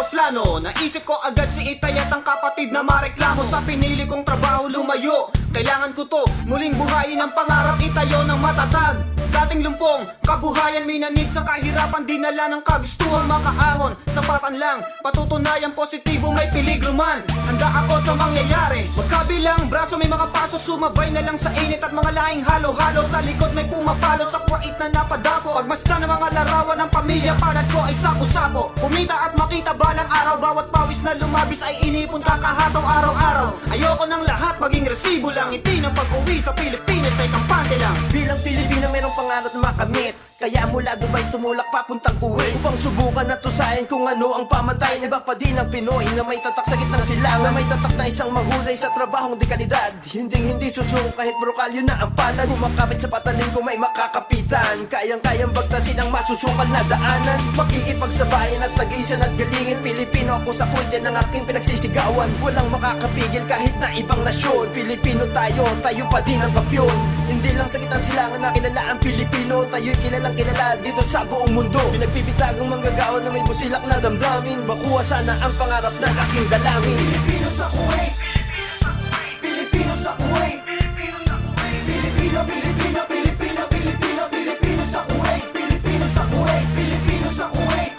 eroplano. Naisip ko agad si Itay at ang kapatid na mareklamo. Sa pinili kong trabaho lumayo, kailangan ko to muling buhayin ang pangarap, itayo ng matatag. Dating lumpong, kabuhayan minanid sa kahirapan, dinala ng kagustuhan makaahon. Sapatan lang, patutunayan positibo may peligro man. Handa ako sa mangyayari, magkabilang braso may mga paso, sumabay na lang sa init at mga lahing halo-halo. Sa likod may pumapalo, sa kwait na napadapo. Pagmasdan ng mga larawan ng pamilya, palad ko ay sapo-sapo. Kumita at makita balang araw, bawat pawis na lumabis ay inipon kakahataw araw-araw. Ayoko ng lahat maging resibo lang, ngiti ng pag-uwi sa Pilipinas ay kampante lang. Bilang Pilipino merong pangarap na makamit, kaya mula Dubai tumulak papuntang Kuwait, upang subukan at tusayan kung ano ang pamatay. Iba pa din ang Pinoy na may tatak sa gitna ng silangan, may tatak na isang mahusay sa trabahong de kalidad. Hindi susuko kahit brokalyo na ang palad, kumakapit sa patalim kung may makakapitan. Kayang bagtasin ang masusukal na daanan, makikipagsabayan at tagisan at galingin. Pilipino ako sa Kuwait, yan ang aking pinagsisigawan. Walang makakapigil kahit na ibang nasyon. Pilipino tayo pa din ang kapyon. Hindi lang sa gitna ng silangan na kilala ang Pilipino, tayo'y kilalang kilala dito sa buong mundo. Pinagpipitagang manggagawa na may busilak na damdamin, makuha sana ang pangarap na aking dalangin. Pilipino sa Kuwait, Pilipino sa Kuwait, Pilipino, Pilipino, Pilipino, Pilipino, Pilipino sa Kuwait, Pilipino sa Kuwait, Pilipino sa Kuwait,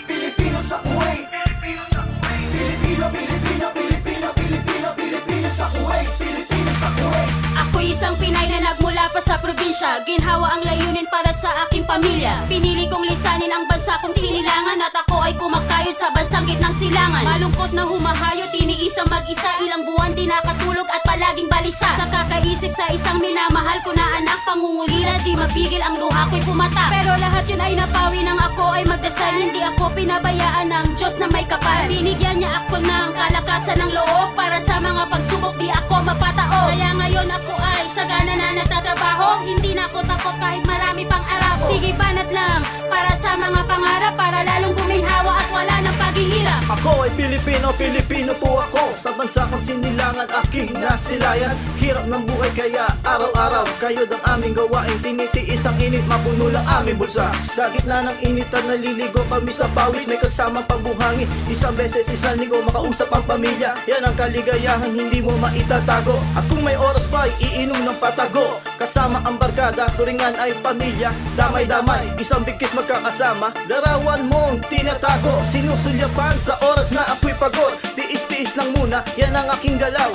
Pilipino sa Kuwait, Pilipino, Pilipino, Pilipino, Pilipino, Pilipino sa Kuwait, Pilipino sa Kuwait. Ako'y isang Pinay na nagmula pa sa probinsya, ginhawa ang layunin para sa aking pamilya. Pinili kong lisanin ang bansa kong sinilangan, at ako ay kumakayo sa bansang gitnang silangan. Malungkot na humahayo, tiniisang mag-isa, ilang buwan di nakatulog at palaging balisa. Sa kakaisip sa isang minamahal ko na anak, pangungulila, di mapigil ang luha ko'y pumata. Pero lahat yun ay napawi nang ako ay magdasal, hindi ako pinabayaan ng Diyos na may kapal. Binigyan niya ako ng kalakasan ng loob para sa mga pagsubok, di ako mapatao. Kaya ngayon ako ay sagana na nagtatrabaho, hindi na ako takot kahit marami pang arabo. Sige, banat lang para sa mga pangarap, para lalong guminhawa at wala ng paghihirap. Ako ay Pilipino po ako. Sa bansa kong sinilangan, aking nasilayan. Hirap ng buhay kaya araw-araw kayo ang aming gawain, tinitiis ang init, mapuno lang aming bulsa. Sa gitna ng initan naliligo kami sa pawis, may kasamang pagbuhangin. Isang beses isang linggo makausap ang pamilya, yan ang kaligayahan hindi mo maitatago. At kung may oras pa iinom ng patago, kasama ang barkada, turingan ay pamilya. Damay-damay, isang bigkis magkakasama, larawan mong tinatago. Sinusulyapan sa oras na ako'y pagod, tiis-tiis lang muna, yan ang aking galaw.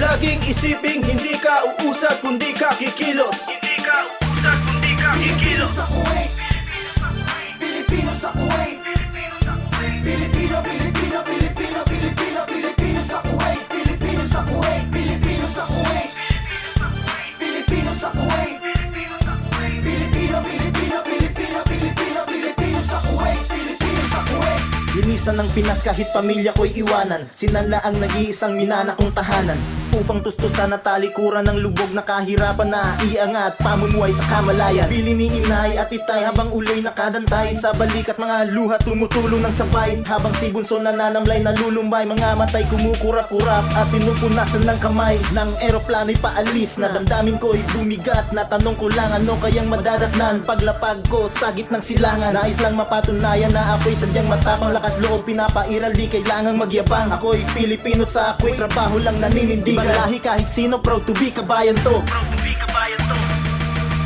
Laging isiping hindi ka uusad kundi ka kikilos. Hindi ka uusad kundi ka kikilos. Sa Kuwait, Pilipino sa Kuwait, Pilipino, Pilipino, Pilipino, Pilipino, Pilipino sa Kuwait, Pilipino sa Kuwait, Pilipino sa Kuwait, Pilipino sa Kuwait, Pilipino, Pilipino, Pilipino, Pilipino, Pilipino sa Kuwait, Pilipino sa Kuwait. Linisan ng Pinas kahit pamilya ko'y iwanan, sinala ang nag-iisang minana kong tahanan. Upang tustusan at talikuran ng lubog na kahirapan na iangat pamumuhay sa kamalayan. Bili ni inay at itay habang uloy nakadantay, sa balikat mga luha tumutulong ng sabay. Habang si bunso nananamlay nalulumbay, mga matay kumukurap-kurap at pinupunasan ng kamay. Nang eroplano'y paalis na damdamin ko'y bumigat, na tanong ko lang ano kayang madadatnan. Paglapag ko sa gitnang silangan, nais lang mapatunayan na ako'y sadyang matapang. Lakas loob pinapairal, di kailangang magyabang. Ako'y Pilipino sa Kuwait, trabaho lang naninindigan. Malahi kahit sino, proud to be kabayan to.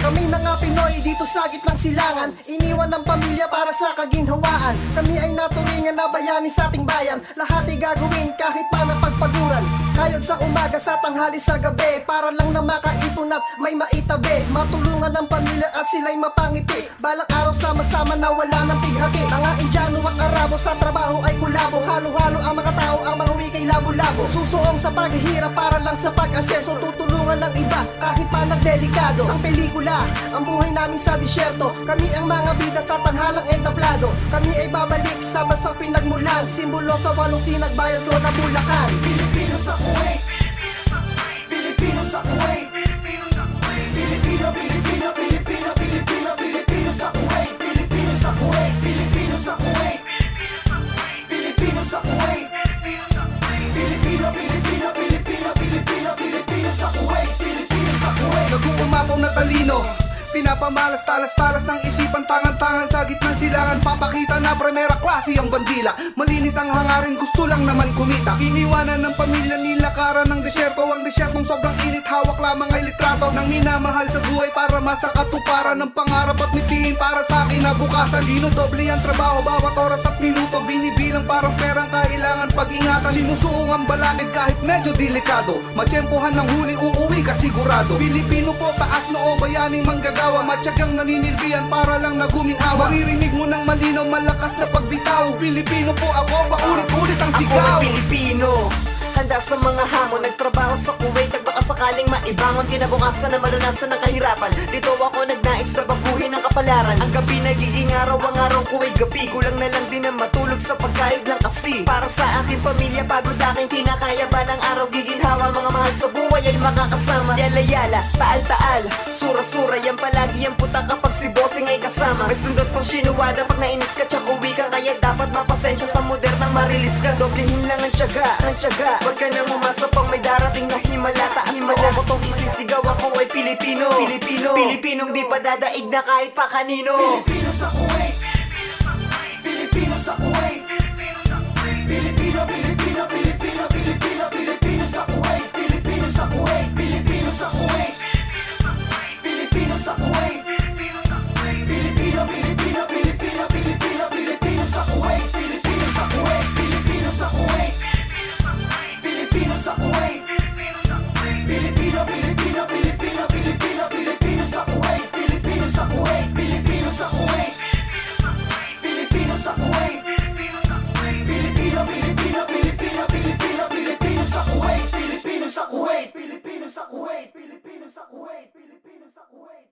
Kami mga Pinoy dito sa gitnang silangan, iniwan ng pamilya para sa kaginhawaan. Kami ay naturingan na bayani sa ating bayan, lahat ay gagawin kahit pa napagpaguran. Kayod sa umaga, sa tanghali, sa gabi, para lang na makaipon at may maitabi. Matulungan ng pamilya at sila'y mapangiti, balang araw sama-sama na wala ng pighati. Mga Indiano at Arabo sa trabaho ay kulabo, halo-halo ang mga tao, ang mga wikay labo-labo. Susuong sa paghihirap para lang sa pag-asenso, tutulungan ng iba kahit pa nagdelikado. Isang pelikula, ang buhay namin sa disyerto, kami ang mga bida sa tanghalang entablado. Kami ay babalik sa bansang pinagmulan, simbolo sa walong sinagbayan ko na Bulacan. Pilipino sa Kuwait, Pilipino sa Kuwait, Pilipino, Pilipino, Pilipino, Pilipino, Pilipino sa Kuwait, Pilipino sa Kuwait, Pilipino sa Kuwait, Pilipino sa Kuwait, Pilipino, Pilipino, Pilipino, Pilipino, Pilipino sa Kuwait, Pilipino sa Kuwait. Nag-uumapaw na talino, pamalas, talas-talas ng isipan, tangan-tangan sa gitnang silangan. Papakita na primera klase ang bandila. Malinis ang hangarin, gusto lang naman kumita. Iniwanan ng pamilya nila kara ng desyerto. Ang desyertong sobrang init, hawak lamang ay litrato ng minamahal sa buhay para masakatuparan ng pangarap at mitiin para sa akin na bukasan. Dinodoble ang trabaho bawat oras at minuto, binibilang parang perang kailangan pag-ingatan. Sinusuong ang balakid kahit medyo delikado, matsyempohan ng huli, uuwi ka sigurado. Pilipino po, taas noo, bayaning manggagawa, matyagang naninilbihan para lang naguminhawa. Maririnig mo ng malinaw, malakas na pagbitaw. Pilipino po ako, paulit-ulit ang Ako sigaw. ay Pilipino, handa sa mga hamon. Nagtrabaho sa Kuwait, at baka sakaling maibangon. Kinabukasan na malunasan ng kahirapan. Dito ako nagnais na baguhin ng kapalaran. Ang gabi nagiging araw, ang araw ko ay gabi. Kulang na lang din na matulog sa pagkaig lang kasi. Para sa aking pamilya, pagod aking kinakaya. Balang araw giginhawa, mga mahal sa buhay ay makakasama. Yala-yala, taal-taal, sura-sura, yan palagi ang puta kapag si bossing ay kasama. May sundot pang sinuwada pag nainis ka, tsaka uwi ka. Kaya dapat mapasensya sa modernang marilis ka. Doblehin lang ang tiyaga. Huwag ka nang umasa pang may darating na himala. Taas mo ko tong isisigaw, ako ay Pilipino. Pilipinong di pa dadaig na kahit pa kanino. Pilipino sa Kuwait, Pilipino sa Kuwait, Pilipino, Pilipino, Pilipino, Pilipino, Pilipino sa Kuwait, Pilipino sa Kuwait, Pilipino sa Kuwait, Pilipino sa Kuwait, Pilipino, Pilipino, Pilipino, Pilipino, Pilipino sa Kuwait, Pilipino sa Kuwait, Pilipino sa Kuwait, Pilipino sa Kuwait, Pilipino, Pilipino, Pilipino, Pilipino, Pilipino sa Kuwait, Pilipino sa Kuwait, Pilipino sa Kuwait, Pilipino sa Kuwait, Pilipino, Pilipino, Pilipino, Pilipino, Pilipino sa Kuwait, Pilipino sa Kuwait, Pilipino sa Kuwait, Pilipino sa Kuwait, Pilipino sa Kuwait.